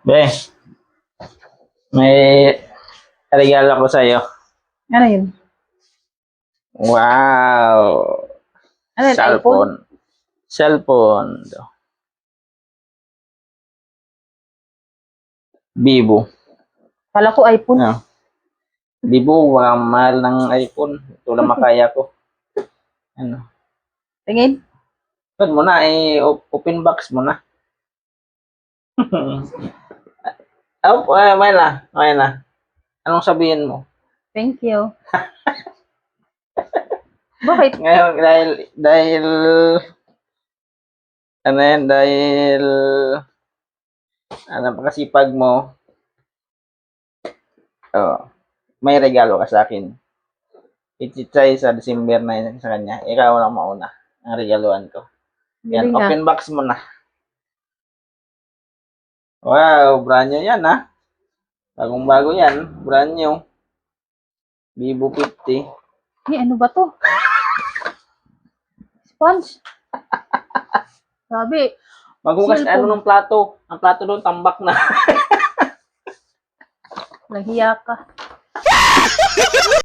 Be, may regalo ko sa'yo. Ano yun? Wow! Ano yun? iPhone? Cellphone. Cellphone. Vivo. Kala ko iPhone. Ano? Vivo, mahal ng iPhone. Ito lang makaya ko. Ano? Tingin? Pag mo na, open box mo na. May na. May na. Anong sabihin mo? Thank you. Bakit? Ngayon, dahil, ano yan, napakasipag mo, may regalo ka sa akin. Ititry sa December 9 sa kanya. Ikaw lang mauna ang regaluhan ko. Yan, Galing, open box mo na. Wow, brand new yan ha. Bagong-bago yan. Brand new. Vivo 50. ano ba to? Sponge. Sabi, Maghugas ka Cellphone. ng plato. Ang plato doon, tambak na. nahiya ka.